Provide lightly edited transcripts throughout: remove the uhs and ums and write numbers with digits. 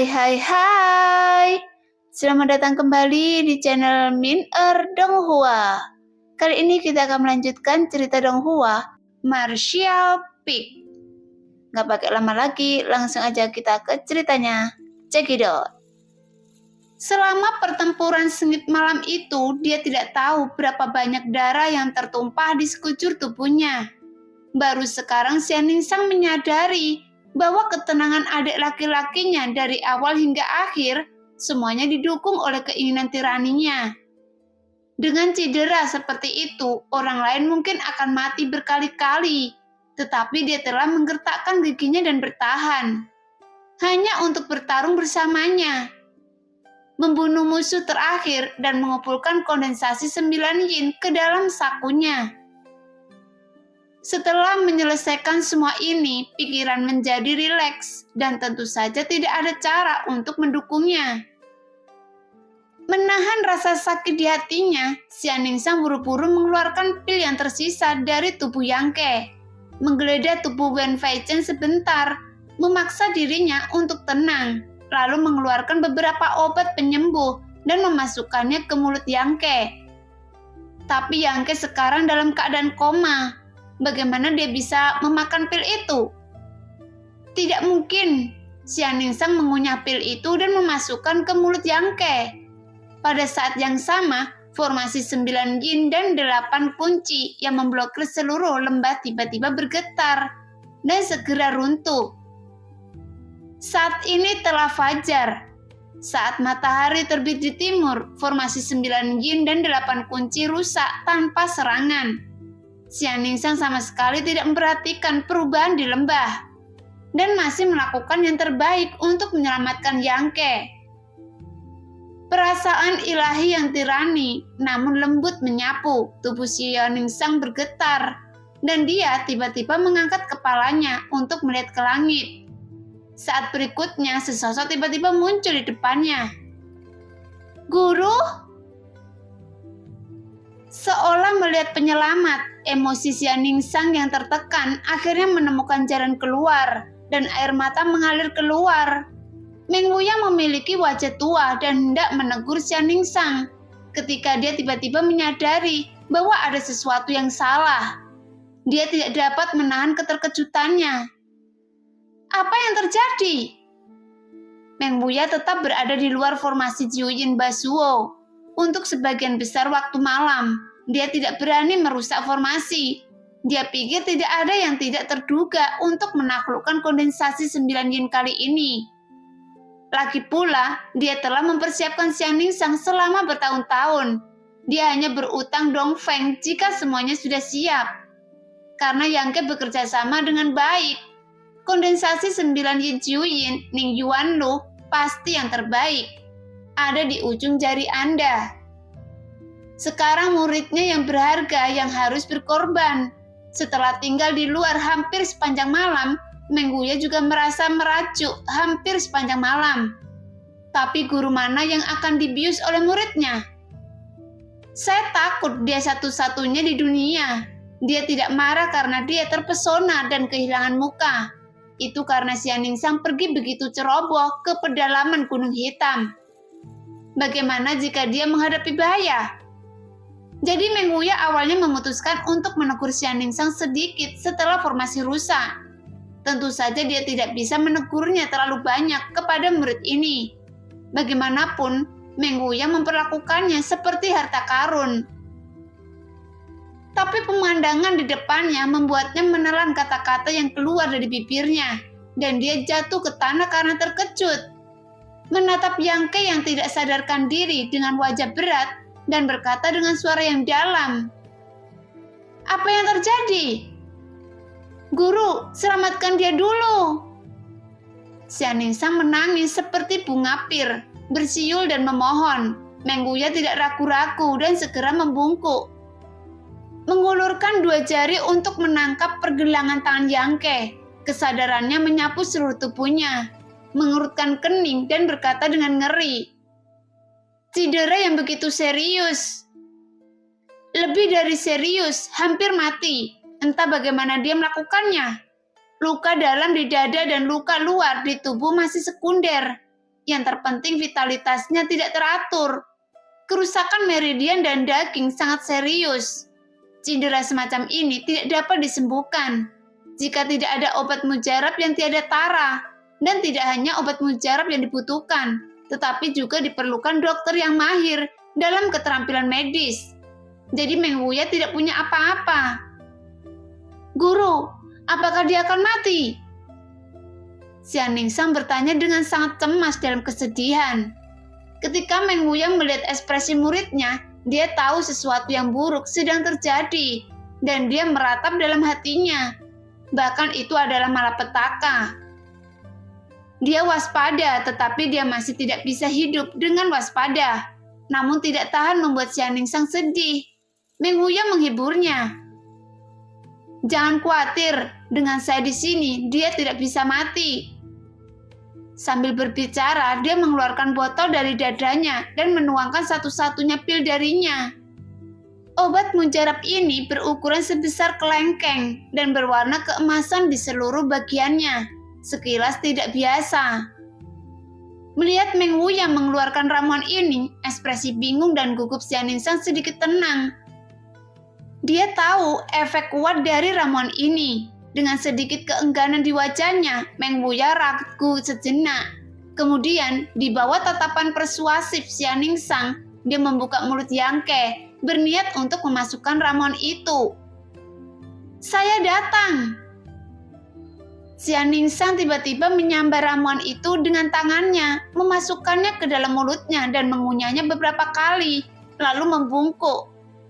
Hai. Selamat datang kembali di channel Min Donghua. Kali ini kita akan melanjutkan cerita Donghua, Martial Peak. Gak pakai lama lagi, langsung aja kita ke ceritanya. Check it out. Selama pertempuran sengit malam itu, dia tidak tahu berapa banyak darah yang tertumpah di sekujur tubuhnya. Baru sekarang Xian Ningxiang menyadari bahwa ketenangan adik laki-lakinya dari awal hingga akhir semuanya didukung oleh keinginan tiraninya. Dengan cedera seperti itu, orang lain mungkin akan mati berkali-kali, tetapi dia telah menggertakkan giginya dan bertahan. Hanya untuk bertarung bersamanya, membunuh musuh terakhir dan mengumpulkan kondensasi 9 yin ke dalam sakunya. Setelah menyelesaikan semua ini, pikiran menjadi rileks dan tentu saja tidak ada cara untuk mendukungnya. Menahan rasa sakit di hatinya, Xian Ningxiang buru-buru mengeluarkan pil yang tersisa dari tubuh Yang Ke, menggeledah tubuh Wen Feichen sebentar, memaksa dirinya untuk tenang, lalu mengeluarkan beberapa obat penyembuh dan memasukkannya ke mulut Yang Ke. Tapi Yang Ke sekarang dalam keadaan koma. Bagaimana dia bisa memakan pil itu? Tidak mungkin. Xian Ningxiang mengunyah pil itu dan memasukkan ke mulut Yang Ke. Pada saat yang sama, formasi 9 yin dan 8 kunci yang memblokir seluruh lembah tiba-tiba bergetar dan segera runtuh. Saat ini telah fajar. Saat matahari terbit di timur, formasi 9 yin dan 8 kunci rusak tanpa serangan. Xian Ningxiang sama sekali tidak memperhatikan perubahan di lembah dan masih melakukan yang terbaik untuk menyelamatkan Yang Ke. Perasaan ilahi yang tirani namun lembut menyapu tubuh Xian Ningxiang bergetar dan dia tiba-tiba mengangkat kepalanya untuk melihat ke langit. Saat berikutnya sesosok tiba-tiba muncul di depannya. "Guru?" Seolah melihat penyelamat, emosi Xian Ningxiang yang tertekan akhirnya menemukan jalan keluar dan air mata mengalir keluar. Meng Wuya memiliki wajah tua dan hendak menegur Xian Ningxiang ketika dia tiba-tiba menyadari bahwa ada sesuatu yang salah. Dia tidak dapat menahan keterkejutannya. Apa yang terjadi? Meng Wuya tetap berada di luar formasi Jiuyin Basuo. Untuk sebagian besar waktu malam, dia tidak berani merusak formasi. Dia pikir tidak ada yang tidak terduga untuk menaklukkan kondensasi 9 yin kali ini. Lagi pula, dia telah mempersiapkan Xian Ningxiang selama bertahun-tahun. Dia hanya berutang Dongfeng jika semuanya sudah siap. Karena Yang Ke bekerja sama dengan baik, kondensasi 9 yin Jiuyin Ning Yuan Lu pasti yang terbaik. Ada di ujung jari Anda. Sekarang muridnya yang berharga yang harus berkorban. Setelah tinggal di luar hampir sepanjang malam, Meng Wuya juga merasa meracuk hampir sepanjang malam. Tapi guru mana yang akan dibius oleh muridnya? Saya takut dia satu-satunya di dunia. Dia tidak marah karena dia terpesona dan kehilangan muka. Itu karena Xian Ningxiang pergi begitu ceroboh ke pedalaman Gunung Hitam. Bagaimana jika dia menghadapi bahaya? Jadi Meng Wuya awalnya memutuskan untuk menegur Xian Ningxiang sedikit setelah formasi rusak. Tentu saja dia tidak bisa menegurnya terlalu banyak kepada murid ini. Bagaimanapun, Meng Wuya memperlakukannya seperti harta karun. Tapi pemandangan di depannya membuatnya menelan kata-kata yang keluar dari bibirnya, dan dia jatuh ke tanah karena terkejut. Menatap Yang Ke yang tidak sadarkan diri dengan wajah berat dan berkata dengan suara yang dalam, "Apa yang terjadi? Guru, selamatkan dia dulu." Xian Ningxiang menangis seperti bunga pir, bersiul dan memohon. Meng Wuya tidak ragu-ragu dan segera membungkuk. Mengulurkan 2 jari untuk menangkap pergelangan tangan Yang Ke. Kesadarannya menyapu seluruh tubuhnya, mengerutkan kening dan berkata dengan ngeri, "Cedera yang begitu serius. Lebih dari serius, hampir mati. Entah bagaimana dia melakukannya. Luka dalam di dada dan luka luar di tubuh masih sekunder. Yang terpenting vitalitasnya tidak teratur. Kerusakan meridian dan daging sangat serius. Cedera semacam ini tidak dapat disembuhkan jika tidak ada obat mujarab yang tiada tara. Dan tidak hanya obat mujarab yang dibutuhkan, tetapi juga diperlukan dokter yang mahir dalam keterampilan medis. Jadi Meng Wuya tidak punya apa-apa. Guru, apakah dia akan mati? Xian Ningsang bertanya dengan sangat cemas dalam kesedihan. Ketika Meng Wuya melihat ekspresi muridnya, dia tahu sesuatu yang buruk sedang terjadi, dan dia meratap dalam hatinya. Bahkan itu adalah malapetaka. Dia waspada, tetapi dia masih tidak bisa hidup dengan waspada. Namun tidak tahan membuat Xian Ningsang sedih. Meng Wuya menghiburnya. Jangan khawatir, dengan saya di sini, dia tidak bisa mati. Sambil berbicara, dia mengeluarkan botol dari dadanya dan menuangkan satu-satunya pil darinya. Obat mujarab ini berukuran sebesar kelengkeng dan berwarna keemasan di seluruh bagiannya. Sekilas tidak biasa. Melihat Meng Wuya mengeluarkan ramuan ini, ekspresi bingung dan gugup Xian Ningsang sedikit tenang. Dia tahu efek kuat dari ramuan ini. Dengan sedikit keengganan di wajahnya, Meng Wuya ragu sejenak. Kemudian, di bawah tatapan persuasif Xian Ningsang, dia membuka mulut Yangke, berniat untuk memasukkan ramuan itu. Saya datang. Xian Ningsang tiba-tiba menyambar ramuan itu dengan tangannya, memasukkannya ke dalam mulutnya dan mengunyahnya beberapa kali, lalu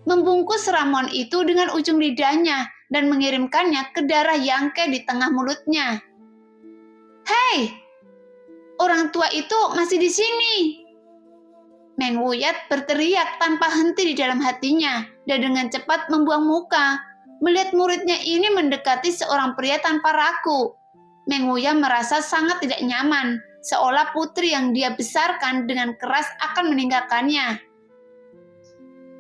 membungkus ramuan itu dengan ujung lidahnya dan mengirimkannya ke darah Yangke di tengah mulutnya. Hei, orang tua itu masih di sini. Meng Wuya berteriak tanpa henti di dalam hatinya dan dengan cepat membuang muka. Melihat muridnya ini mendekati seorang pria tanpa ragu, Meng Wuya merasa sangat tidak nyaman, seolah putri yang dia besarkan dengan keras akan meninggalkannya.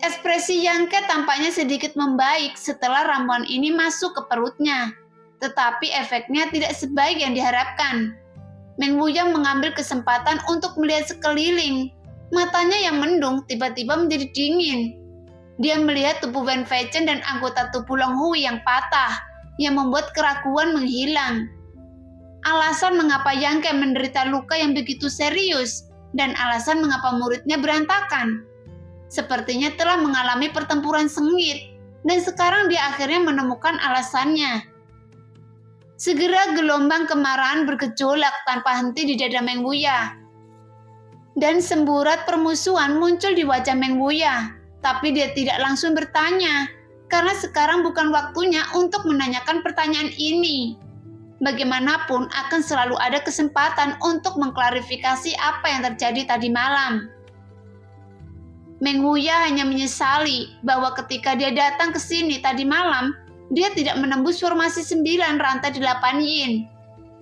Ekspresi Yangke tampaknya sedikit membaik setelah ramuan ini masuk ke perutnya. Tetapi efeknya tidak sebaik yang diharapkan. Meng Wuya mengambil kesempatan untuk melihat sekeliling. Matanya yang mendung tiba-tiba menjadi dingin. Dia melihat tubuh Wen Feichen dan anggota tubuh Long Hui yang patah, yang membuat keraguan menghilang. Alasan mengapa Yangke menderita luka yang begitu serius, dan alasan mengapa muridnya berantakan. Sepertinya telah mengalami pertempuran sengit, dan sekarang dia akhirnya menemukan alasannya. Segera gelombang kemarahan bergejolak tanpa henti di dada Meng Wuya. Dan semburat permusuhan muncul di wajah Meng Wuya, tapi dia tidak langsung bertanya, karena sekarang bukan waktunya untuk menanyakan pertanyaan ini. Bagaimanapun akan selalu ada kesempatan untuk mengklarifikasi apa yang terjadi tadi malam. Meng Wuya hanya menyesali bahwa ketika dia datang ke sini tadi malam, dia tidak menembus formasi 9 rantai 8 yin.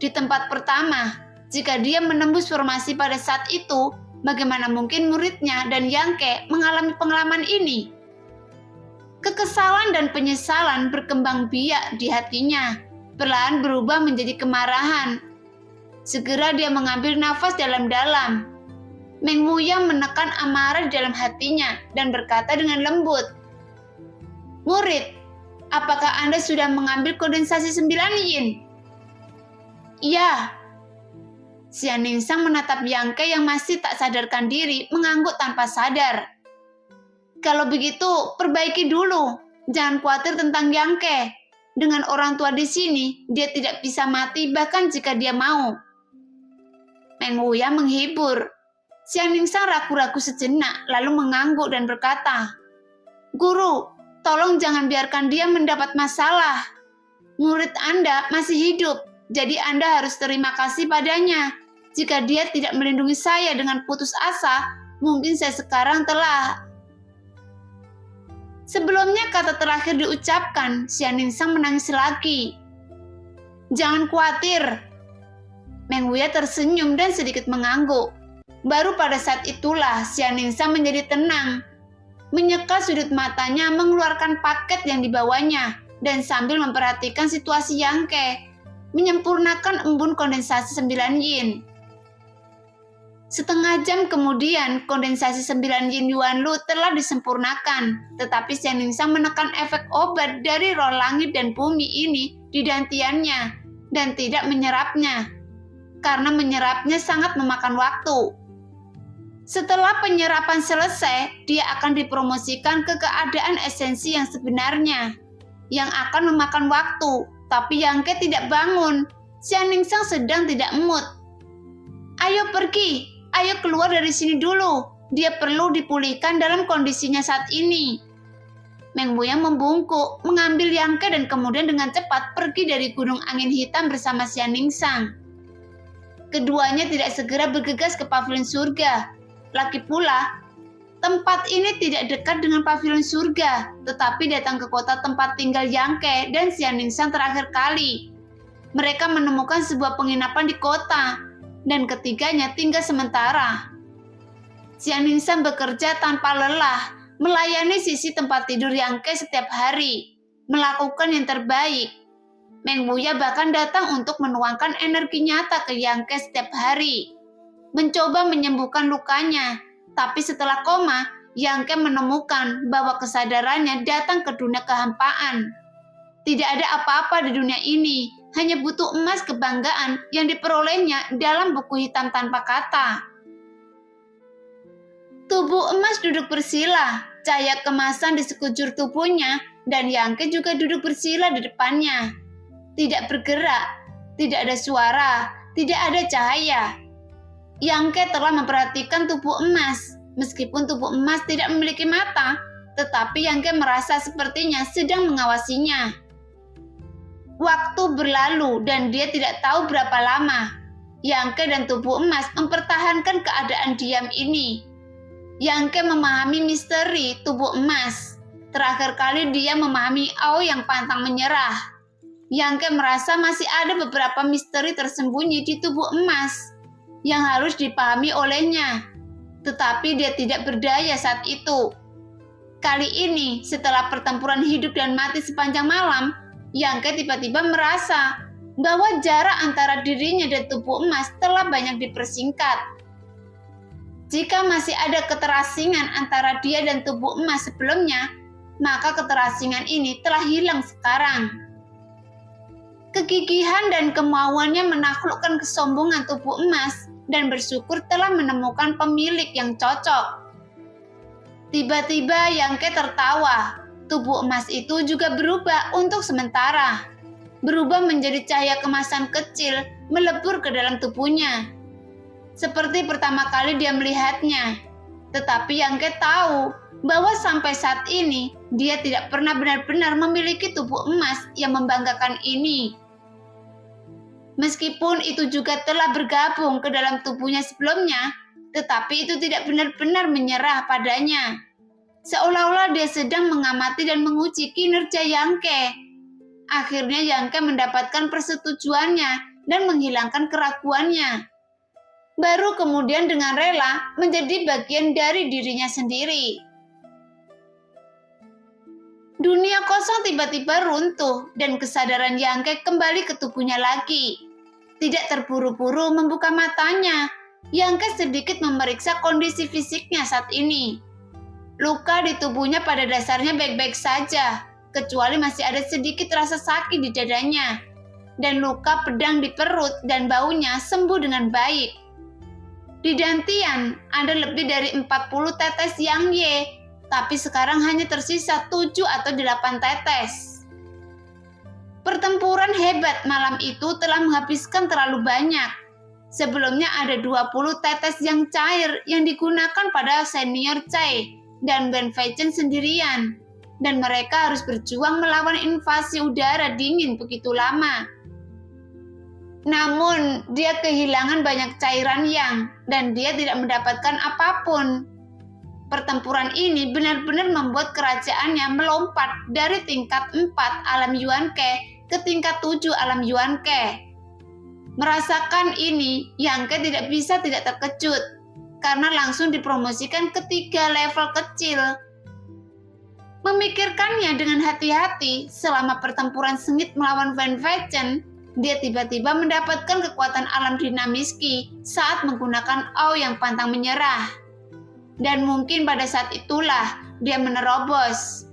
Di tempat pertama, jika dia menembus formasi pada saat itu, bagaimana mungkin muridnya dan Yangke mengalami pengalaman ini? Kekesalan dan penyesalan berkembang biak di hatinya, perlahan berubah menjadi kemarahan. Segera dia mengambil nafas dalam-dalam. Meng Wuya menekan amarah di dalam hatinya dan berkata dengan lembut, Murid, apakah Anda sudah mengambil kondensasi 9 yin? Iya. Xian Ningsang menatap Yangke yang masih tak sadarkan diri mengangguk tanpa sadar. Kalau begitu, perbaiki dulu. Jangan khawatir tentang Yangke. Dengan orang tua di sini, dia tidak bisa mati bahkan jika dia mau. Meng Wuya menghibur. Xian Ningsang ragu-ragu sejenak, lalu mengangguk dan berkata, Guru, tolong jangan biarkan dia mendapat masalah. Murid Anda masih hidup, jadi Anda harus terima kasih padanya. Jika dia tidak melindungi saya dengan putus asa, mungkin saya sekarang telah... Sebelumnya kata terakhir diucapkan, Xian Ningsang menangis lagi. Jangan khawatir. Meng Wuya tersenyum dan sedikit mengangguk. Baru pada saat itulah Xian Ningsang menjadi tenang. Menyeka sudut matanya mengeluarkan paket yang dibawanya dan sambil memperhatikan situasi Yangke, menyempurnakan embun kondensasi 9 yin. Setengah jam kemudian, kondensasi 9 Yin Yuan Lu telah disempurnakan, tetapi Xian Ningsang menekan efek obat dari roh langit dan bumi ini di dantiannya dan tidak menyerapnya, karena menyerapnya sangat memakan waktu. Setelah penyerapan selesai, dia akan dipromosikan ke keadaan esensi yang sebenarnya, yang akan memakan waktu, tapi Yang Ke tidak bangun. Xian Ningsang sedang tidak mood. Ayo pergi, ayo keluar dari sini dulu. Dia perlu dipulihkan dalam kondisinya saat ini. Meng Buyang membungkuk, mengambil Yang Ke dan kemudian dengan cepat pergi dari Gunung Angin Hitam bersama Xian Ningsang. Keduanya tidak segera bergegas ke pavilion surga. Lagi pula, tempat ini tidak dekat dengan pavilion surga, tetapi datang ke kota tempat tinggal Yang Ke dan Xian Ningsang terakhir kali. Mereka menemukan sebuah penginapan di kota, dan ketiganya tinggal sementara. Xian Ningsang bekerja tanpa lelah, melayani sisi tempat tidur Yang Ke setiap hari, melakukan yang terbaik. Meng Buyang bahkan datang untuk menuangkan energi nyata ke Yang Ke setiap hari, mencoba menyembuhkan lukanya. Tapi setelah koma, Yang Ke menemukan bahwa kesadarannya datang ke dunia kehampaan. Tidak ada apa-apa di dunia ini, hanya butuh emas kebanggaan yang diperolehnya dalam buku hitam tanpa kata. Tubuh emas duduk bersila, cahaya kemasan di sekujur tubuhnya, dan Yang Ke juga duduk bersila di depannya. Tidak bergerak, tidak ada suara, tidak ada cahaya. Yang Ke telah memperhatikan tubuh emas. Meskipun tubuh emas tidak memiliki mata, tetapi Yang Ke merasa sepertinya sedang mengawasinya. Waktu berlalu dan dia tidak tahu berapa lama. Yang Ke dan tubuh emas mempertahankan keadaan diam ini. Yang Ke memahami misteri tubuh emas. Terakhir kali dia memahami Ao yang pantang menyerah. Yang Ke merasa masih ada beberapa misteri tersembunyi di tubuh emas yang harus dipahami olehnya. Tetapi dia tidak berdaya saat itu. Kali ini, setelah pertempuran hidup dan mati sepanjang malam, Yang Ke tiba-tiba merasa bahwa jarak antara dirinya dan tubuh emas telah banyak dipersingkat. Jika masih ada keterasingan antara dia dan tubuh emas sebelumnya, maka keterasingan ini telah hilang sekarang. Kegigihan dan kemauannya menaklukkan kesombongan tubuh emas dan bersyukur telah menemukan pemilik yang cocok. Tiba-tiba Yang Ke tertawa. Tubuh emas itu juga berubah untuk sementara. Berubah menjadi cahaya kemasan kecil melebur ke dalam tubuhnya. Seperti pertama kali dia melihatnya. Tetapi Yang Ke tahu bahwa sampai saat ini dia tidak pernah benar-benar memiliki tubuh emas yang membanggakan ini. Meskipun itu juga telah bergabung ke dalam tubuhnya sebelumnya, tetapi itu tidak benar-benar menyerah padanya. Seolah-olah dia sedang mengamati dan menguji kinerja Yang Ke. Akhirnya Yang Ke mendapatkan persetujuannya dan menghilangkan keraguannya. Baru kemudian dengan rela menjadi bagian dari dirinya sendiri. Dunia kosong tiba-tiba runtuh dan kesadaran Yang Ke kembali ke tubuhnya lagi. Tidak terburu-buru membuka matanya, Yang Ke sedikit memeriksa kondisi fisiknya saat ini. Luka di tubuhnya pada dasarnya baik-baik saja, kecuali masih ada sedikit rasa sakit di dadanya. Dan luka pedang di perut dan baunya sembuh dengan baik. Di dantian ada lebih dari 40 tetes Yang Ye, tapi sekarang hanya tersisa 7 atau 8 tetes. Pertempuran hebat malam itu telah menghabiskan terlalu banyak. Sebelumnya ada 20 tetes yang cair yang digunakan pada senior Cai dan Ben Feichen sendirian, dan mereka harus berjuang melawan invasi udara dingin begitu lama. Namun, dia kehilangan banyak cairan Yang, dan dia tidak mendapatkan apapun. Pertempuran ini benar-benar membuat kerajaannya melompat dari tingkat 4 alam Yuan Ke ke tingkat 7 alam Yuan Ke. Merasakan ini, Yang Ke tidak bisa tidak terkejut, karena langsung dipromosikan ke 3 level kecil. Memikirkannya dengan hati-hati selama pertempuran sengit melawan Van Feichen, dia tiba-tiba mendapatkan kekuatan alam dinamis Qi saat menggunakan Ao yang pantang menyerah. Dan mungkin pada saat itulah dia menerobos.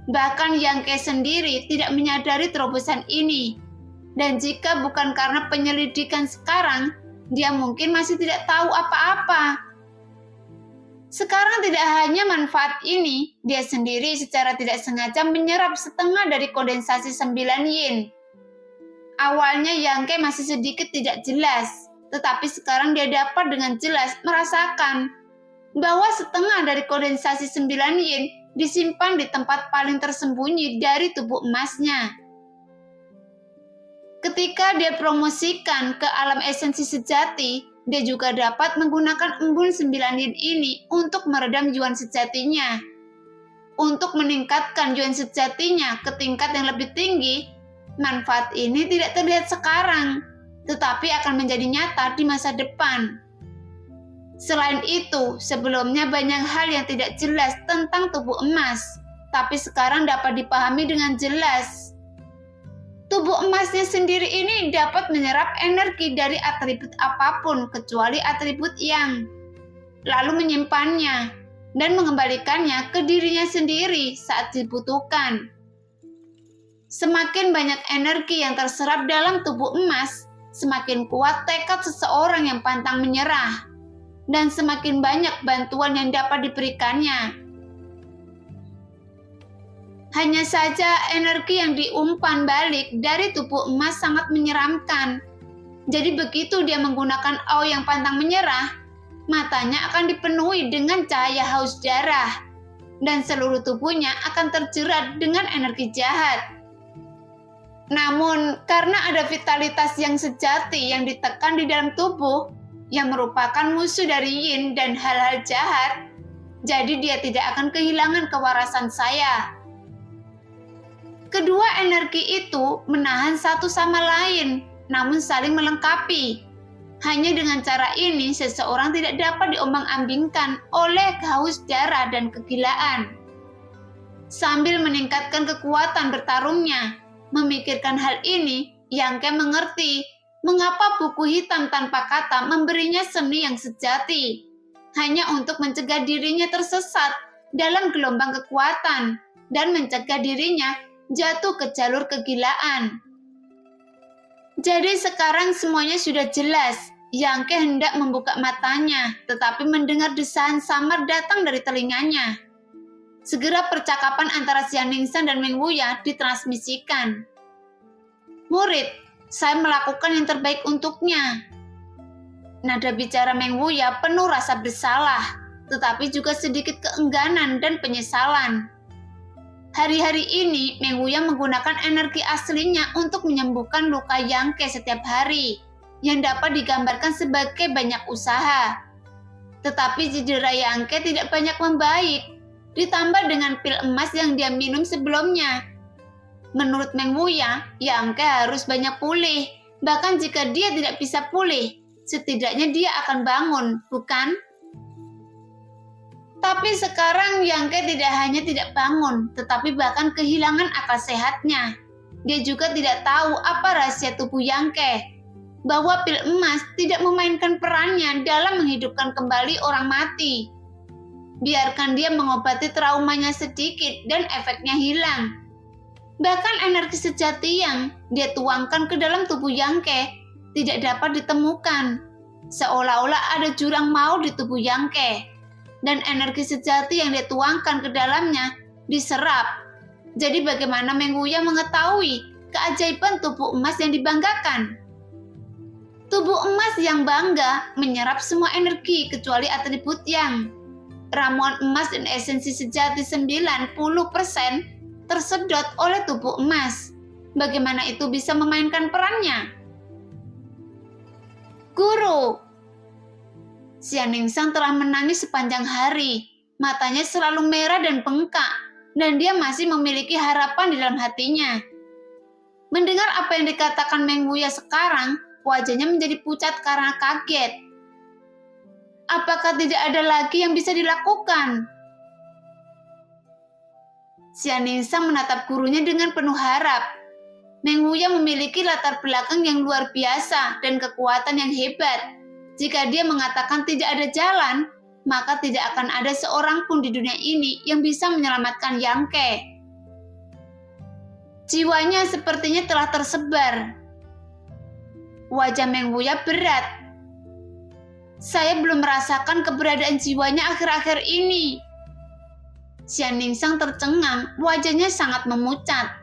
Bahkan Yang Ke sendiri tidak menyadari terobosan ini. Dan jika bukan karena penyelidikan sekarang, dia mungkin masih tidak tahu apa-apa. Sekarang tidak hanya manfaat ini, dia sendiri secara tidak sengaja menyerap setengah dari kondensasi 9 yin. Awalnya Yang Ke masih sedikit tidak jelas, tetapi sekarang dia dapat dengan jelas merasakan bahwa setengah dari kondensasi 9 yin disimpan di tempat paling tersembunyi dari tubuh emasnya. Ketika dia promosikan ke alam esensi sejati, dia juga dapat menggunakan embun 9 yin ini untuk meredam yuan sejatinya. Untuk meningkatkan yuan sejatinya ke tingkat yang lebih tinggi, manfaat ini tidak terlihat sekarang, tetapi akan menjadi nyata di masa depan. Selain itu, sebelumnya banyak hal yang tidak jelas tentang tubuh emas, tapi sekarang dapat dipahami dengan jelas. Tubuh emasnya sendiri ini dapat menyerap energi dari atribut apapun kecuali atribut yang, lalu menyimpannya dan mengembalikannya ke dirinya sendiri saat dibutuhkan. Semakin banyak energi yang terserap dalam tubuh emas, semakin kuat tekad seseorang yang pantang menyerah, dan semakin banyak bantuan yang dapat diberikannya. Hanya saja energi yang diumpan balik dari tubuh emas sangat menyeramkan. Jadi begitu dia menggunakan Ao yang pantang menyerah, matanya akan dipenuhi dengan cahaya haus darah, dan seluruh tubuhnya akan terjerat dengan energi jahat. Namun, karena ada vitalitas yang sejati yang ditekan di dalam tubuh, yang merupakan musuh dari yin dan hal-hal jahat, jadi dia tidak akan kehilangan kewarasan saya. Kedua energi itu menahan satu sama lain, namun saling melengkapi. Hanya dengan cara ini, seseorang tidak dapat diombang-ambingkan oleh haus darah dan kegilaan. Sambil meningkatkan kekuatan bertarungnya, memikirkan hal ini, Yang Ke mengerti mengapa buku hitam tanpa kata memberinya seni yang sejati, hanya untuk mencegah dirinya tersesat dalam gelombang kekuatan dan mencegah dirinya jatuh ke jalur kegilaan. Jadi sekarang semuanya sudah jelas. Yang Ke hendak membuka matanya, tetapi mendengar desahan samar datang dari telinganya. Segera percakapan antara Xian Ningshan dan Meng Wuya ditransmisikan. Murid, saya melakukan yang terbaik untuknya. Nada bicara Meng Wuya penuh rasa bersalah, tetapi juga sedikit keengganan dan penyesalan. Hari-hari ini, Meng Wuya menggunakan energi aslinya untuk menyembuhkan luka Yang Ke setiap hari, yang dapat digambarkan sebagai banyak usaha. Tetapi cedera Yang Ke tidak banyak membaik, ditambah dengan pil emas yang dia minum sebelumnya. Menurut Meng Wuya, Yang Ke harus banyak pulih, bahkan jika dia tidak bisa pulih, setidaknya dia akan bangun, bukan? Tapi sekarang Yang Ke tidak hanya tidak bangun, tetapi bahkan kehilangan akal sehatnya. Dia juga tidak tahu apa rahasia tubuh Yang Ke, bahwa pil emas tidak memainkan perannya dalam menghidupkan kembali orang mati. Biarkan dia mengobati traumanya sedikit dan efeknya hilang. Bahkan energi sejati yang dia tuangkan ke dalam tubuh Yang Ke tidak dapat ditemukan. Seolah-olah ada jurang maut di tubuh Yang Ke. Dan energi sejati yang dia tuangkan ke dalamnya diserap. Jadi bagaimana Meng Wuya mengetahui keajaiban tubuh emas yang dibanggakan? Tubuh emas yang bangga menyerap semua energi kecuali atribut yang. Ramuan emas dan esensi sejati 90% tersedot oleh tubuh emas. Bagaimana itu bisa memainkan perannya? Guru, Xian Ningshan telah menangis sepanjang hari. Matanya selalu merah dan bengkak, dan dia masih memiliki harapan di dalam hatinya. Mendengar apa yang dikatakan Meng Wuya sekarang, wajahnya menjadi pucat karena kaget. Apakah tidak ada lagi yang bisa dilakukan? Xian Ningshan menatap gurunya dengan penuh harap. Meng Wuya memiliki latar belakang yang luar biasa dan kekuatan yang hebat. Jika dia mengatakan tidak ada jalan, maka tidak akan ada seorang pun di dunia ini yang bisa menyelamatkan Yang Ke. Jiwanya sepertinya telah tersebar. Wajah Meng Wuya berat. Saya belum merasakan keberadaan jiwanya akhir-akhir ini. Xian Ningsang tercengang, wajahnya sangat memucat.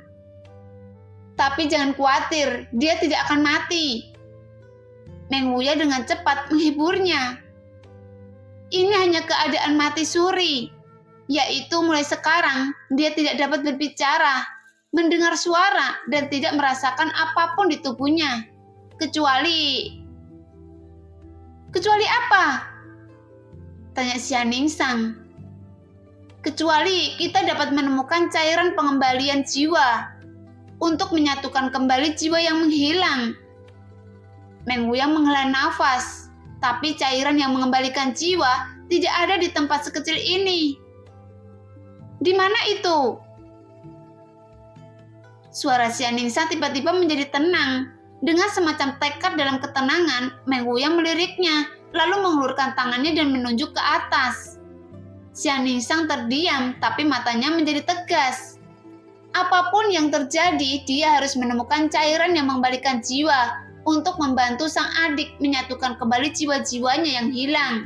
Tapi jangan khawatir, dia tidak akan mati. Meng Wuya dengan cepat menghiburnya. Ini hanya keadaan mati suri, yaitu mulai sekarang dia tidak dapat berbicara, mendengar suara, dan tidak merasakan apapun di tubuhnya. Kecuali apa? Tanya Xian Ningsang. Kecuali kita dapat menemukan cairan pengembalian jiwa untuk menyatukan kembali jiwa yang menghilang. Meng Wuya menghela nafas, tapi cairan yang mengembalikan jiwa tidak ada di tempat sekecil ini. Di mana itu? Suara Xian Ningsang tiba-tiba menjadi tenang. Dengan semacam tekad dalam ketenangan, Meng Wuya meliriknya, lalu mengulurkan tangannya dan menunjuk ke atas. Xian Ningsang terdiam, tapi matanya menjadi tegas. Apapun yang terjadi, dia harus menemukan cairan yang mengembalikan jiwa untuk membantu sang adik menyatukan kembali jiwa-jiwanya yang hilang.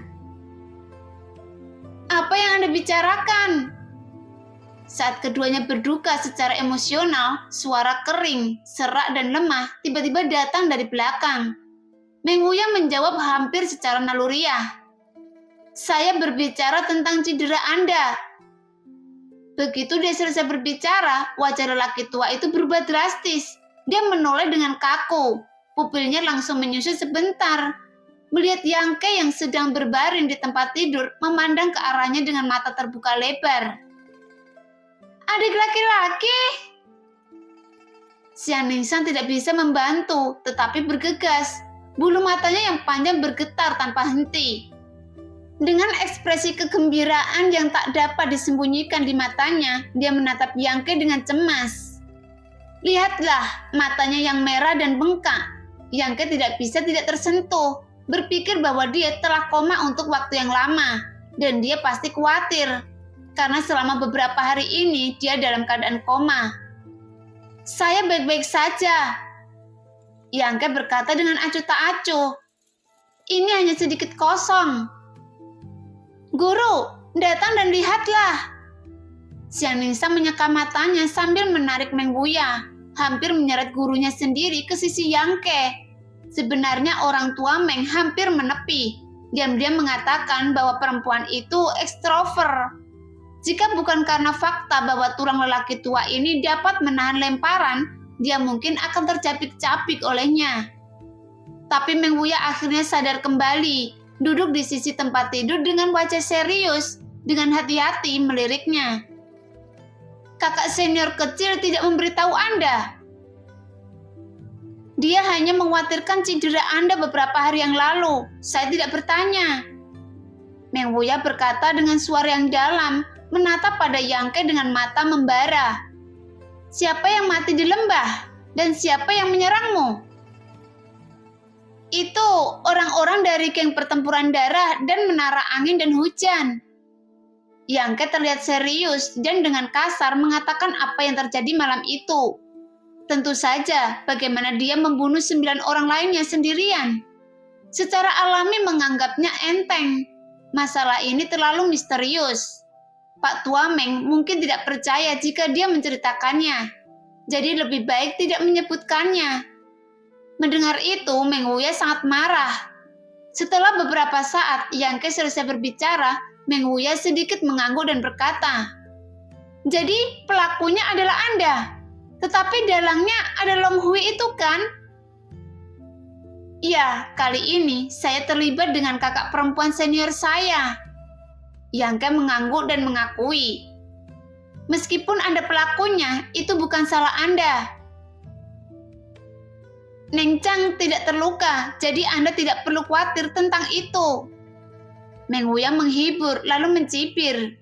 Apa yang Anda bicarakan? Saat keduanya berduka secara emosional, suara kering, serak, dan lemah tiba-tiba datang dari belakang. Meng Wuya menjawab hampir secara naluriah. Saya berbicara tentang cedera Anda. Begitu dia selesai berbicara, wajah lelaki tua itu berubah drastis. Dia menoleh dengan kaku. Pupilnya langsung menyusut sebentar. Melihat Yang Ke yang sedang berbaring di tempat tidur, memandang ke arahnya dengan mata terbuka lebar. Adik laki-laki? Xian Ningsang tidak bisa membantu, tetapi bergegas. Bulu matanya yang panjang bergetar tanpa henti. Dengan ekspresi kegembiraan yang tak dapat disembunyikan di matanya, dia menatap Yang Ke dengan cemas. Lihatlah, matanya yang merah dan bengkak. Yang Ke tidak bisa tidak tersentuh, berpikir bahwa dia telah koma untuk waktu yang lama, dan dia pasti khawatir, karena selama beberapa hari ini dia dalam keadaan koma. Saya baik-baik saja, Yang Ke berkata dengan acuh tak acuh. Ini hanya sedikit kosong. Guru, datang dan lihatlah. Xian Ningsang menyeka matanya sambil menarik Meng Wuya, hampir menyeret gurunya sendiri ke sisi Yang Ke. Sebenarnya orang tua Meng hampir menepi. Diam-diam mengatakan bahwa perempuan itu ekstrovert. Jika bukan karena fakta bahwa tulang lelaki tua ini dapat menahan lemparan, dia mungkin akan tercapik-capik olehnya. Tapi Meng Wuya akhirnya sadar kembali, duduk di sisi tempat tidur dengan wajah serius, dengan hati-hati meliriknya. Kakak senior kecil tidak memberitahu Anda. Dia hanya mengkhawatirkan cedera Anda beberapa hari yang lalu. Saya tidak bertanya. Meng Wuya berkata dengan suara yang dalam, menatap pada Yang Ke dengan mata membara. Siapa yang mati di lembah? Dan siapa yang menyerangmu? Itu orang-orang dari geng pertempuran darah dan menara angin dan hujan. Yang Ke terlihat serius dan dengan kasar mengatakan apa yang terjadi malam itu. Tentu saja, bagaimana dia membunuh 9 orang lainnya sendirian. Secara alami menganggapnya enteng. Masalah ini terlalu misterius. Pak Tua Meng mungkin tidak percaya jika dia menceritakannya. Jadi lebih baik tidak menyebutkannya. Mendengar itu, Meng Wuya sangat marah. Setelah beberapa saat Yang Ke selesai berbicara, Meng Wuya sedikit mengangguk dan berkata, "Jadi pelakunya adalah Anda, tetapi dalangnya ada Long Hui itu kan?" "Iya, kali ini saya terlibat dengan kakak perempuan senior saya." Yang Ke mengangguk dan mengakui, "Meskipun Anda pelakunya, itu bukan salah Anda. Neng Chang tidak terluka, jadi Anda tidak perlu khawatir tentang itu." Meng Wuya menghibur lalu mencibir.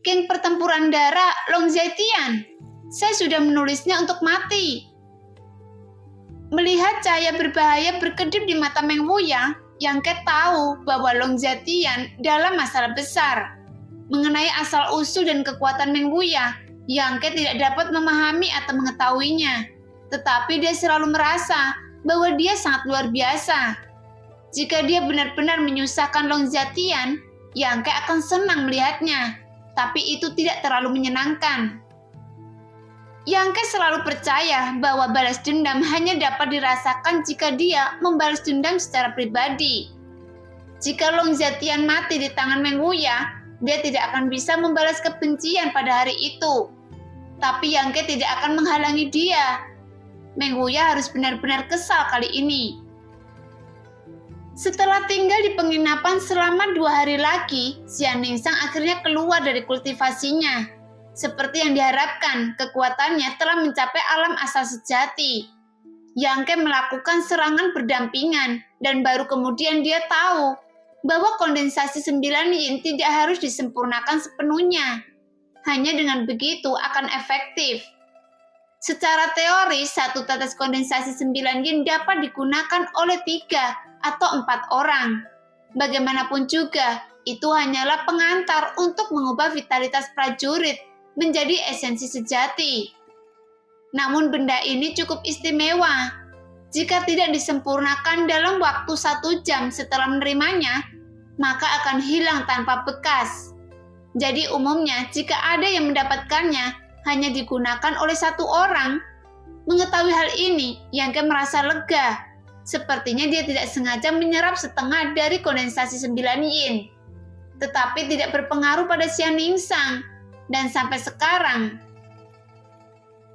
"Geng pertempuran darah Long Zetian, saya sudah menulisnya untuk mati. Melihat cahaya berbahaya berkedip di mata Meng Wuya, Yang Ke tahu bahwa Long Zetian dalam masalah besar. Mengenai asal-usul dan kekuatan Meng Wuya, Yang Ke tidak dapat memahami atau mengetahuinya. Tetapi dia selalu merasa bahwa dia sangat luar biasa. Jika dia benar-benar menyusahkan Long Zetian, Yang Ke akan senang melihatnya. Tapi itu tidak terlalu menyenangkan. Yang Ke selalu percaya bahwa balas dendam hanya dapat dirasakan jika dia membalas dendam secara pribadi. Jika Long Zetian mati di tangan Meng Wuya, dia tidak akan bisa membalas kebencian pada hari itu. Tapi Yang Ke tidak akan menghalangi dia. Meng Wuya harus benar-benar kesal kali ini. Setelah tinggal di penginapan selama 2 hari lagi, Xian Ningsang akhirnya keluar dari kultivasinya. Seperti yang diharapkan, kekuatannya telah mencapai alam asal sejati. Yang Ke melakukan serangan berdampingan, dan baru kemudian dia tahu bahwa kondensasi 9 yin tidak harus disempurnakan sepenuhnya. Hanya dengan begitu akan efektif. Secara teori, 1 tetes kondensasi 9 yin dapat digunakan oleh 3 atau 4 orang. Bagaimanapun juga, itu hanyalah pengantar untuk mengubah vitalitas prajurit menjadi esensi sejati. Namun benda ini cukup istimewa. Jika tidak disempurnakan dalam waktu 1 jam setelah menerimanya, maka akan hilang tanpa bekas. Jadi umumnya jika ada yang mendapatkannya hanya digunakan oleh 1 orang. Mengetahui hal ini, Yang Ke merasa lega. Sepertinya dia tidak sengaja menyerap setengah dari kondensasi 9 yin. Tetapi tidak berpengaruh pada Xian Ningsang. Dan sampai sekarang,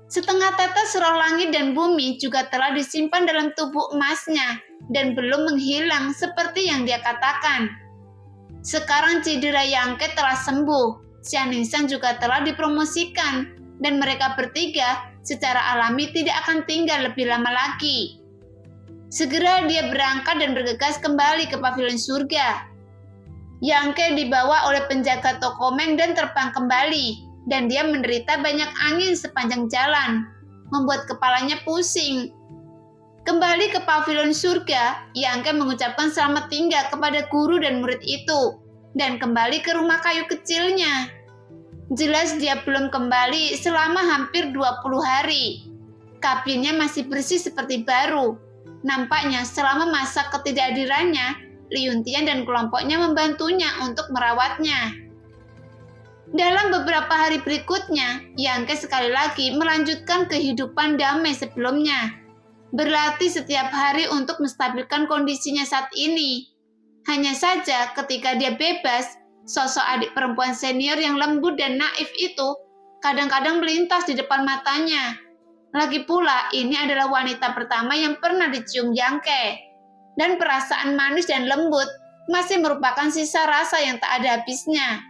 setengah tetes roh langit dan bumi juga telah disimpan dalam tubuh emasnya dan belum menghilang seperti yang dia katakan. Sekarang cedera Yang Ke telah sembuh, Xian Ningsang juga telah dipromosikan, dan mereka bertiga secara alami tidak akan tinggal lebih lama lagi. Segera dia berangkat dan bergegas kembali ke pavilion surga. Yang Ke dibawa oleh penjaga toko Meng dan terbang kembali, dan dia menderita banyak angin sepanjang jalan, membuat kepalanya pusing. Kembali ke pavilion surga, Yang Ke mengucapkan selamat tinggal kepada guru dan murid itu, dan kembali ke rumah kayu kecilnya. Jelas dia belum kembali selama hampir 20 hari. Kabinnya masih bersih seperti baru. Nampaknya selama masa ketidakhadirannya, Li Yuntian dan kelompoknya membantunya untuk merawatnya. Dalam beberapa hari berikutnya, Yang Ke sekali lagi melanjutkan kehidupan damai sebelumnya. Berlatih setiap hari untuk menstabilkan kondisinya saat ini. Hanya saja ketika dia bebas, sosok adik perempuan senior yang lembut dan naif itu kadang-kadang melintas di depan matanya. Lagi pula, ini adalah wanita pertama yang pernah dicium Yang Ke. Dan perasaan manis dan lembut masih merupakan sisa rasa yang tak ada habisnya.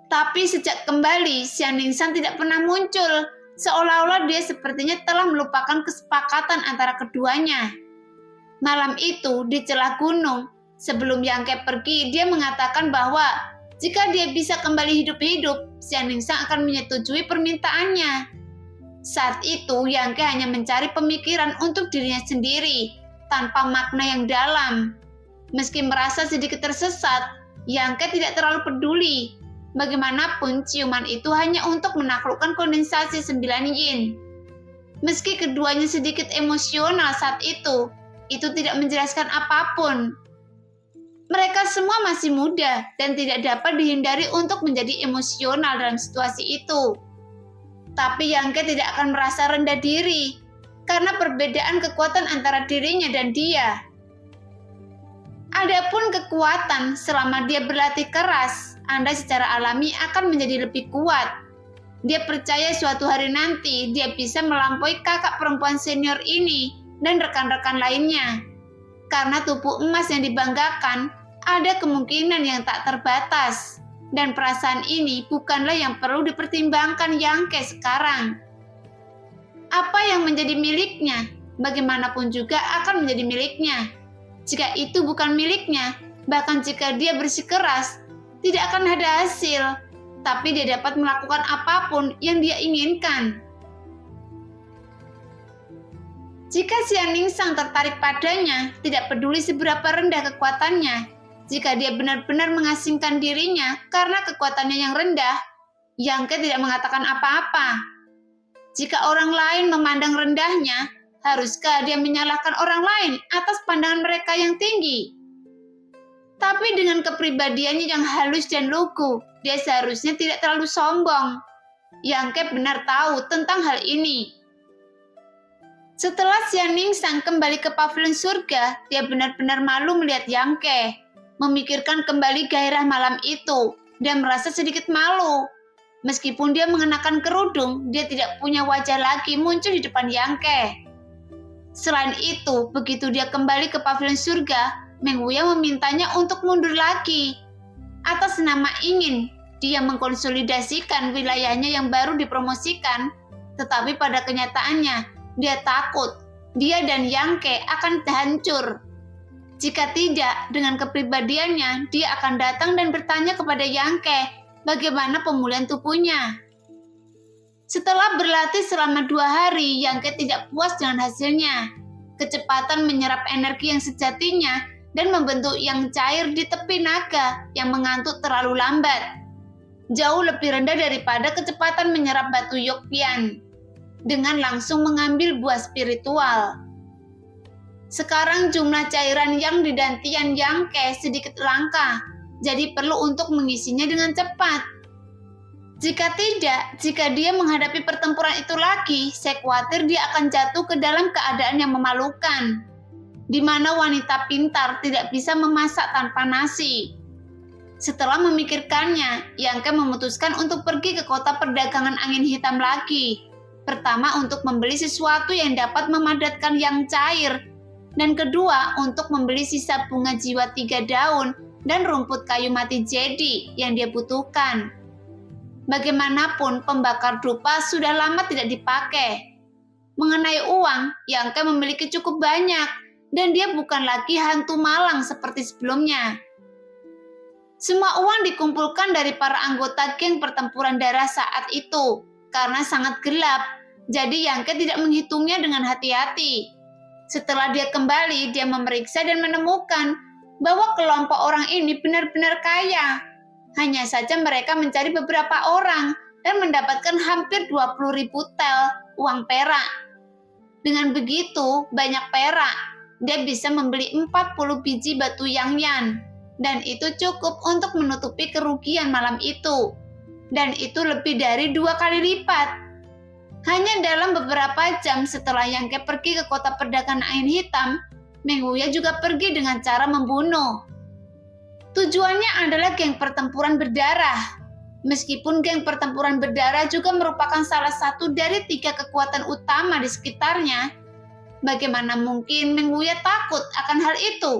Tapi sejak kembali, Xian Ningsang tidak pernah muncul, seolah-olah dia sepertinya telah melupakan kesepakatan antara keduanya. Malam itu, di celah gunung, sebelum Yang Ke pergi, dia mengatakan bahwa jika dia bisa kembali hidup-hidup, Xian Ningsang akan menyetujui permintaannya. Saat itu, Yang Ke hanya mencari pemikiran untuk dirinya sendiri, tanpa makna yang dalam. Meski merasa sedikit tersesat, Yang Ke tidak terlalu peduli. Bagaimanapun, ciuman itu hanya untuk menaklukkan kondensasi 9 yin. Meski keduanya sedikit emosional saat itu tidak menjelaskan apapun. Mereka semua masih muda dan tidak dapat dihindari untuk menjadi emosional dalam situasi itu. Tapi Yang Ke tidak akan merasa rendah diri karena perbedaan kekuatan antara dirinya dan dia. Adapun kekuatan, selama dia berlatih keras, Anda secara alami akan menjadi lebih kuat. Dia percaya suatu hari nanti dia bisa melampaui kakak perempuan senior ini dan rekan-rekan lainnya. Karena tubuh emas yang dibanggakan, ada kemungkinan yang tak terbatas. Dan perasaan ini bukanlah yang perlu dipertimbangkan Yang Ke sekarang. Apa yang menjadi miliknya, bagaimanapun juga akan menjadi miliknya. Jika itu bukan miliknya, bahkan jika dia bersikeras, tidak akan ada hasil. Tapi dia dapat melakukan apapun yang dia inginkan. Jika Xianingsang tertarik padanya, tidak peduli seberapa rendah kekuatannya, jika dia benar-benar mengasingkan dirinya karena kekuatannya yang rendah, Yang Ke tidak mengatakan apa-apa. Jika orang lain memandang rendahnya, haruskah dia menyalahkan orang lain atas pandangan mereka yang tinggi? Tapi dengan kepribadiannya yang halus dan lugu, dia seharusnya tidak terlalu sombong. Yang Ke benar tahu tentang hal ini. Setelah Xianingsang kembali ke pavilion surga, dia benar-benar malu melihat Yang Ke, memikirkan kembali gairah malam itu, dan merasa sedikit malu. Meskipun dia mengenakan kerudung, dia tidak punya wajah lagi muncul di depan Yang Ke. Selain itu, begitu dia kembali ke pavilion surga, Meng Wuya memintanya untuk mundur lagi. Atas nama ingin dia mengkonsolidasikan wilayahnya yang baru dipromosikan, tetapi pada kenyataannya, dia takut dia dan Yang Ke akan hancur. Jika tidak, dengan kepribadiannya, dia akan datang dan bertanya kepada Yang Ke bagaimana pemulihan tubuhnya. Setelah berlatih selama 2 hari, Yang Ke tidak puas dengan hasilnya. Kecepatan menyerap energi yang sejatinya dan membentuk yang cair di tepi naga yang mengantuk terlalu lambat. Jauh lebih rendah daripada kecepatan menyerap batu Yogpian dengan langsung mengambil buah spiritual. Sekarang jumlah cairan yang di dantian Yang Ke sedikit langka, jadi perlu untuk mengisinya dengan cepat. Jika tidak, jika dia menghadapi pertempuran itu lagi, saya khawatir dia akan jatuh ke dalam keadaan yang memalukan, di mana wanita pintar tidak bisa memasak tanpa nasi. Setelah memikirkannya, Yang Ke memutuskan untuk pergi ke kota perdagangan angin hitam lagi. Pertama, untuk membeli sesuatu yang dapat memadatkan yang cair, dan kedua, untuk membeli sisa bunga jiwa 3 daun dan rumput kayu mati jedi yang dia butuhkan. Bagaimanapun, pembakar dupa sudah lama tidak dipakai. Mengenai uang, Yang Ke memiliki cukup banyak, dan dia bukan lagi hantu malang seperti sebelumnya. Semua uang dikumpulkan dari para anggota geng pertempuran darah saat itu, karena sangat gelap, jadi Yang Ke tidak menghitungnya dengan hati-hati. Setelah dia kembali, dia memeriksa dan menemukan bahwa kelompok orang ini benar-benar kaya. Hanya saja mereka mencari beberapa orang dan mendapatkan hampir 20.000 tel uang perak. Dengan begitu banyak perak, dia bisa membeli 40 biji batu Yangyan, dan itu cukup untuk menutupi kerugian malam itu. Dan itu lebih dari 2 kali lipat. Hanya dalam beberapa jam setelah Yang Ke pergi ke kota perdagangan angin hitam, Meng Wuya juga pergi dengan cara membunuh. Tujuannya adalah geng pertempuran berdarah. Meskipun geng pertempuran berdarah juga merupakan salah satu dari 3 kekuatan utama di sekitarnya, bagaimana mungkin Meng Wuya takut akan hal itu?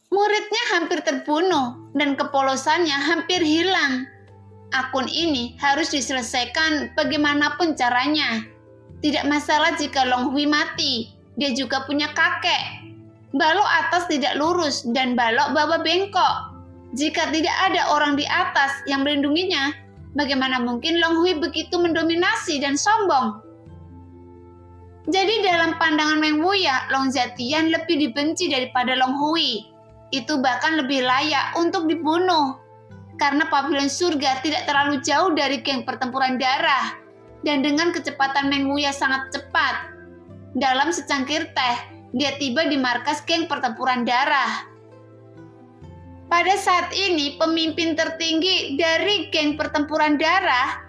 Muridnya hampir terbunuh dan kepolosannya hampir hilang. Akun ini harus diselesaikan bagaimanapun caranya. Tidak masalah jika Long Hui mati, dia juga punya kakek. Balok atas tidak lurus dan balok bawah bengkok. Jika tidak ada orang di atas yang melindunginya, bagaimana mungkin Long Hui begitu mendominasi dan sombong? Jadi dalam pandangan Meng Wuya, Long Zetian lebih dibenci daripada Long Hui. Itu bahkan lebih layak untuk dibunuh. Karena pavilion surga tidak terlalu jauh dari geng pertempuran darah, dan dengan kecepatan Meng Wuya sangat cepat. Dalam secangkir teh, dia tiba di markas geng pertempuran darah. Pada saat ini, pemimpin tertinggi dari geng pertempuran darah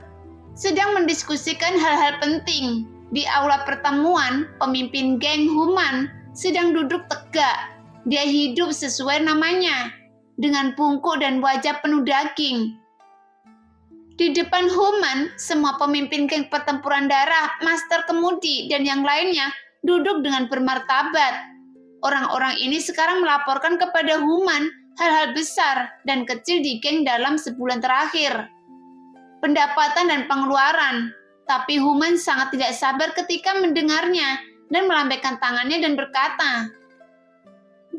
sedang mendiskusikan hal-hal penting. Di aula pertemuan, pemimpin geng Human sedang duduk tegak. Dia hidup sesuai namanya, dengan bungkuk dan wajah penuh daging. Di depan Human, semua pemimpin geng pertempuran darah, master kemudi, dan yang lainnya duduk dengan bermartabat. Orang-orang ini sekarang melaporkan kepada Human hal-hal besar dan kecil di geng dalam sebulan terakhir. Pendapatan dan pengeluaran. Tapi Human sangat tidak sabar ketika mendengarnya dan melambaikan tangannya dan berkata,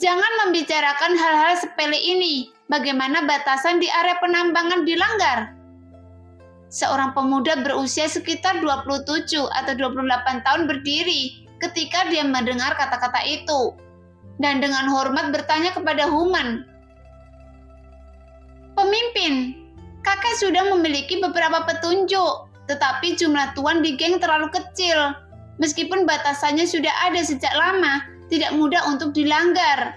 "Jangan membicarakan hal-hal sepele ini. Bagaimana batasan di area penambangan dilanggar?" Seorang pemuda berusia sekitar 27 atau 28 tahun berdiri, ketika dia mendengar kata-kata itu, dan dengan hormat bertanya kepada Human, "Pemimpin, kakek sudah memiliki beberapa petunjuk, tetapi jumlah tuan di geng terlalu kecil. Meskipun batasannya sudah ada sejak lama, tidak mudah untuk dilanggar.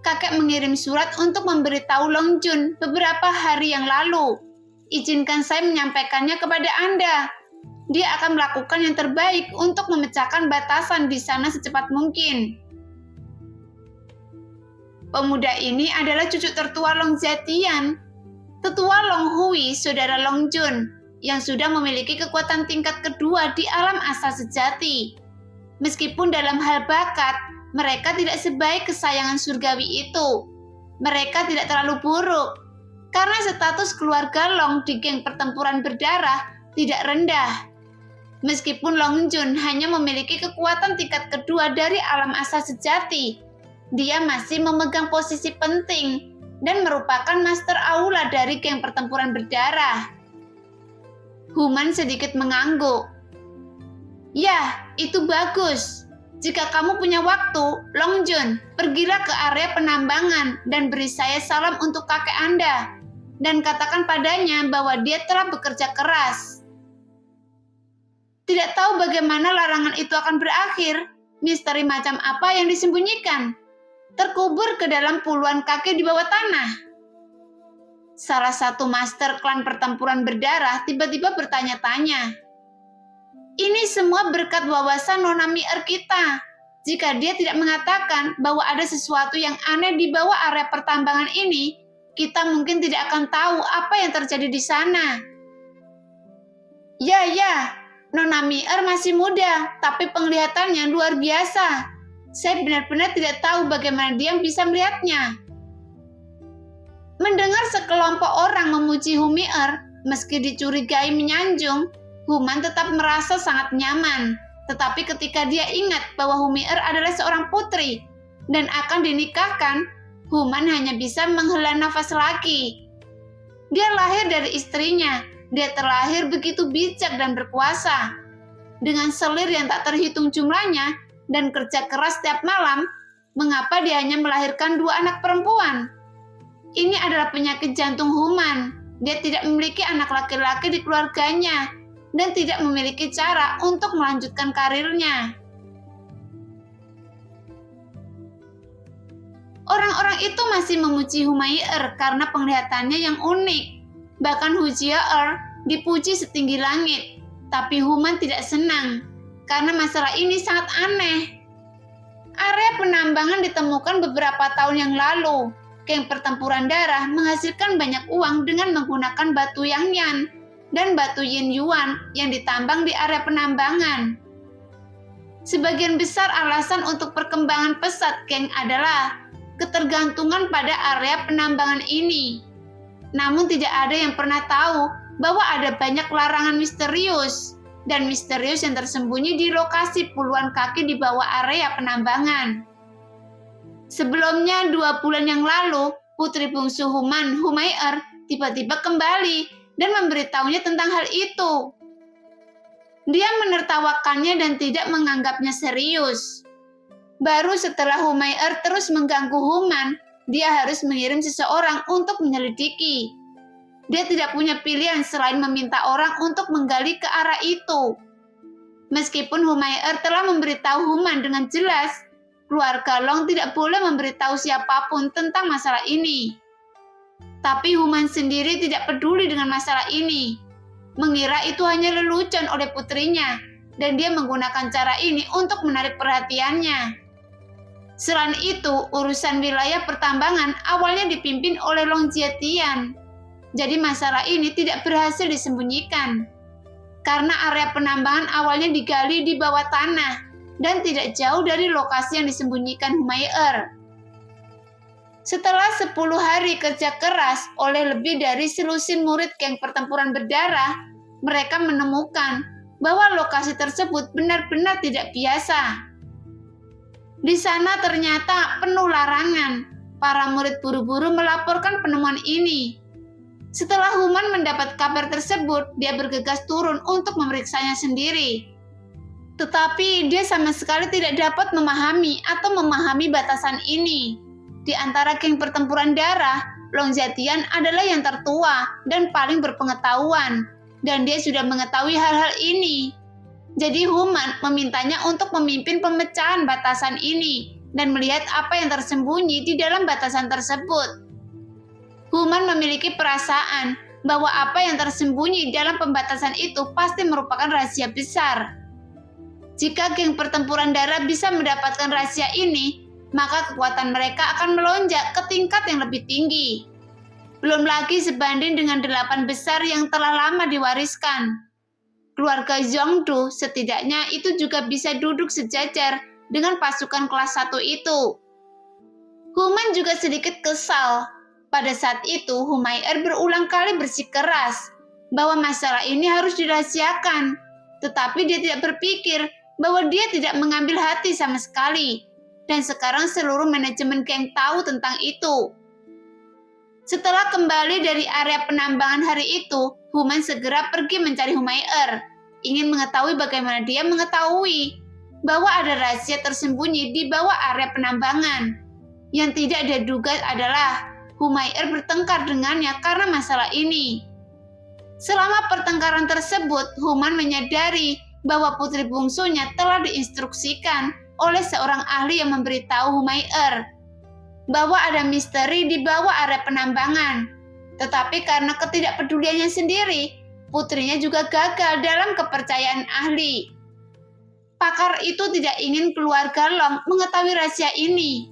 Kakek mengirim surat untuk memberitahu Long Jun beberapa hari yang lalu. Izinkan saya menyampaikannya kepada Anda. Dia akan melakukan yang terbaik untuk memecahkan batasan di sana secepat mungkin." Pemuda ini adalah cucu tertua Long Zetian, tetua Long Hui, saudara Long Jun, yang sudah memiliki kekuatan tingkat kedua di alam asal sejati. Meskipun dalam hal bakat, mereka tidak sebaik kesayangan surgawi itu. Mereka tidak terlalu buruk, karena status keluarga Long di geng pertempuran berdarah tidak rendah. Meskipun Long Jun hanya memiliki kekuatan tingkat kedua dari alam asal sejati, dia masih memegang posisi penting dan merupakan master aula dari geng pertempuran berdarah. Human sedikit mengangguk. "Ya, itu bagus. Jika kamu punya waktu, Long Jun, pergilah ke area penambangan dan beri saya salam untuk kakek Anda, dan katakan padanya bahwa dia telah bekerja keras." Tidak tahu bagaimana larangan itu akan berakhir. Misteri macam apa yang disembunyikan? Terkubur ke dalam puluhan kaki di bawah tanah. Salah satu master klan pertempuran berdarah tiba-tiba bertanya-tanya. Ini semua berkat wawasan Nona Mier kita. Jika dia tidak mengatakan bahwa ada sesuatu yang aneh di bawah area pertambangan ini, kita mungkin tidak akan tahu apa yang terjadi di sana. Ya, Nona Mier masih muda, tapi penglihatannya luar biasa. Saya benar-benar tidak tahu bagaimana dia bisa melihatnya. Mendengar sekelompok orang memuji Humier, meski dicurigai menyanjung, Human tetap merasa sangat nyaman. Tetapi ketika dia ingat bahwa Humier adalah seorang putri dan akan dinikahkan, Human hanya bisa menghela nafas lagi. Dia lahir dari istrinya. Dia terlahir begitu bijak dan berkuasa. Dengan selir yang tak terhitung jumlahnya dan kerja keras setiap malam, mengapa dia hanya melahirkan 2 anak perempuan? Ini adalah penyakit jantung Human. Dia tidak memiliki anak laki-laki di keluarganya dan tidak memiliki cara untuk melanjutkan karirnya. Orang-orang itu masih memuji Humair karena penglihatannya yang unik. Bahkan Hujiaer dipuji setinggi langit, tapi Human tidak senang karena masalah ini sangat aneh. Area penambangan ditemukan beberapa tahun yang lalu. Geng pertempuran darah menghasilkan banyak uang dengan menggunakan batu Yang dan batu Yin Yuan yang ditambang di area penambangan. Sebagian besar alasan untuk perkembangan pesat geng adalah ketergantungan pada area penambangan ini. Namun tidak ada yang pernah tahu bahwa ada banyak larangan misterius dan misterius yang tersembunyi di lokasi puluhan kaki di bawah area penambangan. Sebelumnya 2 bulan yang lalu, putri bungsu Human, Humair, tiba-tiba kembali dan memberitahunya tentang hal itu. Dia menertawakannya dan tidak menganggapnya serius. Baru setelah Humair terus mengganggu Human, dia harus mengirim seseorang untuk menyelidiki. Dia tidak punya pilihan selain meminta orang untuk menggali ke arah itu. Meskipun Humair telah memberitahu Human dengan jelas, keluarga Long tidak boleh memberitahu siapapun tentang masalah ini. Tapi Human sendiri tidak peduli dengan masalah ini. Mengira itu hanya lelucon oleh putrinya, dan dia menggunakan cara ini untuk menarik perhatiannya. Selain itu, urusan wilayah pertambangan awalnya dipimpin oleh Long Jietian. Jadi masalah ini tidak berhasil disembunyikan. Karena area penambangan awalnya digali di bawah tanah dan tidak jauh dari lokasi yang disembunyikan Humair. Setelah 10 hari kerja keras oleh lebih dari selusin murid geng pertempuran berdarah, mereka menemukan bahwa lokasi tersebut benar-benar tidak biasa. Di sana ternyata penuh larangan. Para murid buru-buru melaporkan penemuan ini. Setelah Human mendapat kabar tersebut, dia bergegas turun untuk memeriksanya sendiri. Tetapi dia sama sekali tidak dapat memahami batasan ini. Di antara geng pertempuran darah, Long Zetian adalah yang tertua dan paling berpengetahuan, dan dia sudah mengetahui hal-hal ini. Jadi Human memintanya untuk memimpin pemecahan batasan ini dan melihat apa yang tersembunyi di dalam batasan tersebut. Human memiliki perasaan bahwa apa yang tersembunyi dalam pembatasan itu pasti merupakan rahasia besar. Jika geng pertempuran darah bisa mendapatkan rahasia ini, maka kekuatan mereka akan melonjak ke tingkat yang lebih tinggi. Belum lagi sebanding dengan 8 besar yang telah lama diwariskan. Keluarga Zhongdu setidaknya itu juga bisa duduk sejajar dengan pasukan kelas 1 itu. Human juga sedikit kesal. Pada saat itu, Humair berulang kali bersikeras bahwa masalah ini harus dirahasiakan. Tetapi dia tidak berpikir bahwa dia tidak mengambil hati sama sekali. Dan sekarang seluruh manajemen geng tahu tentang itu. Setelah kembali dari area penambangan hari itu, Human segera pergi mencari Humair, ingin mengetahui bagaimana dia mengetahui bahwa ada rahasia tersembunyi di bawah area penambangan. Yang tidak dia duga adalah Humair bertengkar dengannya karena masalah ini. Selama pertengkaran tersebut, Human menyadari bahwa putri bungsunya telah diinstruksikan oleh seorang ahli yang memberitahu Humair bahwa ada misteri di bawah area penambangan. Tetapi karena ketidakpeduliannya sendiri, putrinya juga gagal dalam kepercayaan ahli. Pakar itu tidak ingin keluarga Long mengetahui rahasia ini.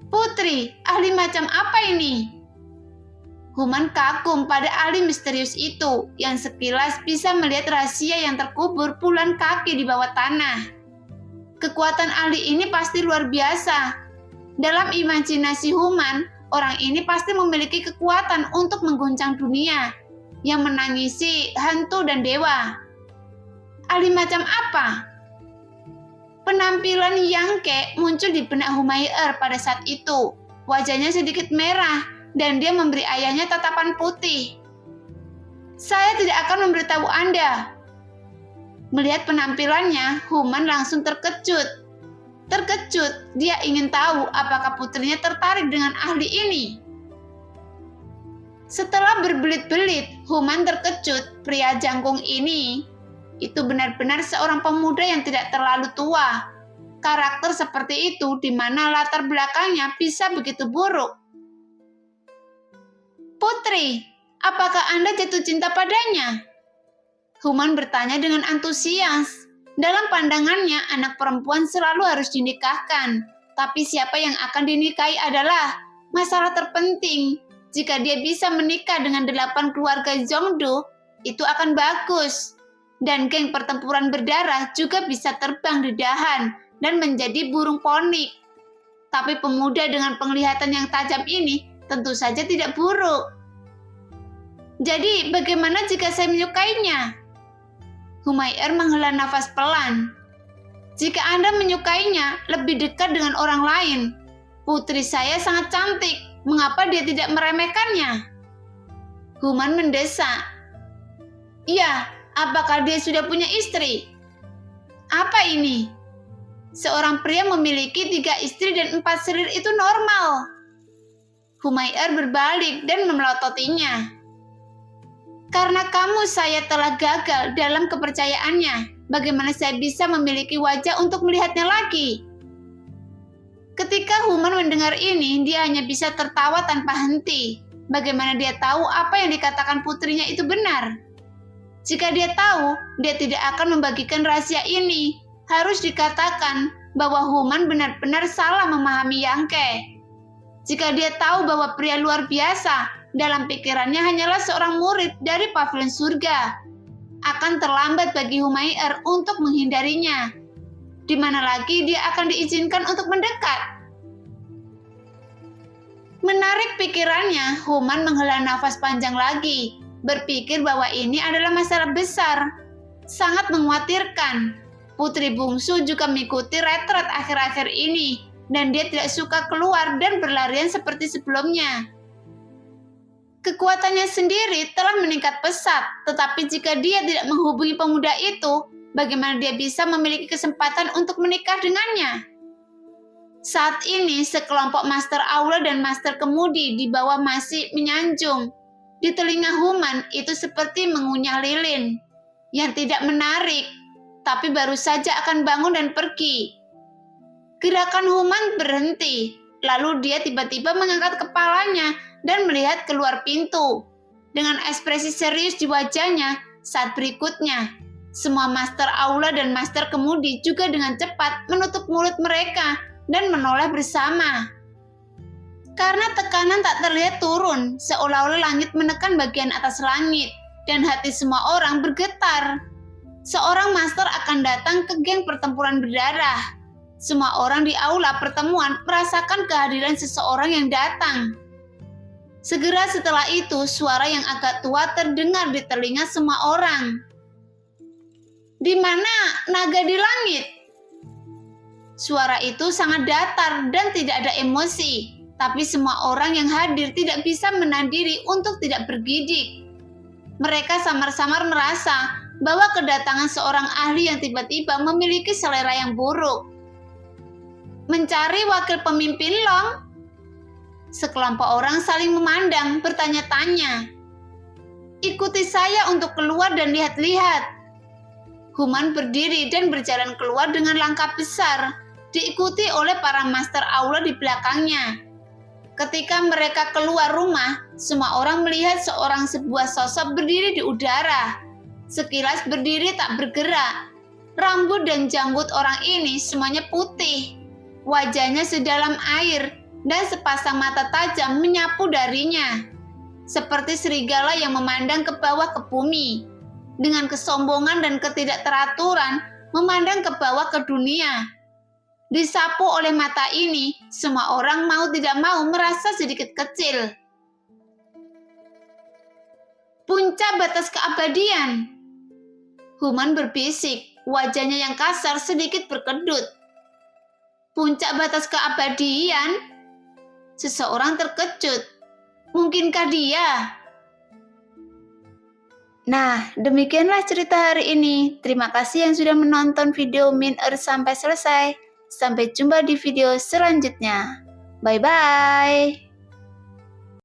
Putri, ahli macam apa ini? Human kagum pada ahli misterius itu yang sekilas bisa melihat rahasia yang terkubur puluhan kaki di bawah tanah. Kekuatan ahli ini pasti luar biasa. Dalam imajinasi Human, orang ini pasti memiliki kekuatan untuk mengguncang dunia, yang menangisi hantu dan dewa. Ahli macam apa? Penampilan Yangke muncul di benak Humair pada saat itu. Wajahnya sedikit merah, dan dia memberi ayahnya tatapan putih. Saya tidak akan memberitahu Anda. Melihat penampilannya, Human langsung terkejut. Terkejut, dia ingin tahu apakah putrinya tertarik dengan ahli ini. Setelah berbelit-belit, Human terkejut pria jangkung ini. Itu benar-benar seorang pemuda yang tidak terlalu tua. Karakter seperti itu di mana latar belakangnya bisa begitu buruk. Putri, apakah Anda jatuh cinta padanya? Human bertanya dengan antusias. Dalam pandangannya, anak perempuan selalu harus dinikahkan. Tapi siapa yang akan dinikahi adalah masalah terpenting. Jika dia bisa menikah dengan 8 keluarga Zhongdu, itu akan bagus. Dan geng pertempuran berdarah juga bisa terbang di dahan dan menjadi burung ponik. Tapi pemuda dengan penglihatan yang tajam ini tentu saja tidak buruk. Jadi, bagaimana jika saya menyukainya? Humair menghela nafas pelan. Jika Anda menyukainya, lebih dekat dengan orang lain. Putri saya sangat cantik. Mengapa dia tidak meremehkannya? Human mendesak. Ya, apakah dia sudah punya istri? Apa ini? Seorang pria memiliki 3 istri dan 4 selir itu normal. Humair berbalik dan memelototinya. Karena kamu saya telah gagal dalam kepercayaannya, bagaimana saya bisa memiliki wajah untuk melihatnya lagi? Ketika Human mendengar ini, dia hanya bisa tertawa tanpa henti. Bagaimana dia tahu apa yang dikatakan putrinya itu benar? Jika dia tahu, dia tidak akan membagikan rahasia ini. Harus dikatakan bahwa Human benar-benar salah memahami Yangke. Jika dia tahu bahwa pria luar biasa dalam pikirannya hanyalah seorang murid dari pavilion surga, akan terlambat bagi Humair untuk menghindarinya. Di mana lagi dia akan diizinkan untuk mendekat? Menarik pikirannya, Human menghela nafas panjang lagi, berpikir bahwa ini adalah masalah besar, sangat mengkhawatirkan. Putri bungsu juga mengikuti retret akhir-akhir ini, dan dia tidak suka keluar dan berlarian seperti sebelumnya. Kekuatannya sendiri telah meningkat pesat, tetapi jika dia tidak menghubungi pemuda itu, bagaimana dia bisa memiliki kesempatan untuk menikah dengannya? Saat ini, sekelompok Master Aula dan Master Kemudi di bawah masih menyanjung. Di telinga Human itu seperti mengunyah lilin yang tidak menarik, tapi baru saja akan bangun dan pergi. Gerakan Human berhenti, lalu dia tiba-tiba mengangkat kepalanya dan melihat keluar pintu. Dengan ekspresi serius di wajahnya, saat berikutnya, semua Master Aula dan Master Kemudi juga dengan cepat menutup mulut mereka dan menoleh bersama. Karena tekanan tak terlihat turun, seolah-olah langit menekan bagian atas langit, dan hati semua orang bergetar. Seorang master akan datang ke geng pertempuran berdarah. Semua orang di aula pertemuan merasakan kehadiran seseorang yang datang. Segera setelah itu, suara yang agak tua terdengar di telinga semua orang. "Di mana naga di langit?" Suara itu sangat datar dan tidak ada emosi. Tapi semua orang yang hadir tidak bisa menahan diri untuk tidak bergidik. Mereka samar-samar merasa bahwa kedatangan seorang ahli yang tiba-tiba memiliki selera yang buruk. "Mencari wakil pemimpin Long?" Sekelompok orang saling memandang, bertanya-tanya. "Ikuti saya untuk keluar dan lihat-lihat." Human berdiri dan berjalan keluar dengan langkah besar, diikuti oleh para Master Aula di belakangnya. Ketika mereka keluar rumah, semua orang melihat sebuah sosok berdiri di udara. Sekilas berdiri tak bergerak. Rambut dan janggut orang ini semuanya putih. Wajahnya sedalam air dan sepasang mata tajam menyapu darinya. Seperti serigala yang memandang ke bawah ke bumi. Dengan kesombongan dan ketidakteraturan memandang ke bawah ke dunia. Disapu oleh mata ini, semua orang mau tidak mau merasa sedikit kecil. "Puncak batas keabadian." Human berbisik, wajahnya yang kasar sedikit berkedut. "Puncak batas keabadian?" Seseorang terkejut. "Mungkinkah dia?" Nah, demikianlah cerita hari ini. Terima kasih yang sudah menonton video Min Earth sampai selesai. Sampai jumpa di video selanjutnya. Bye-bye.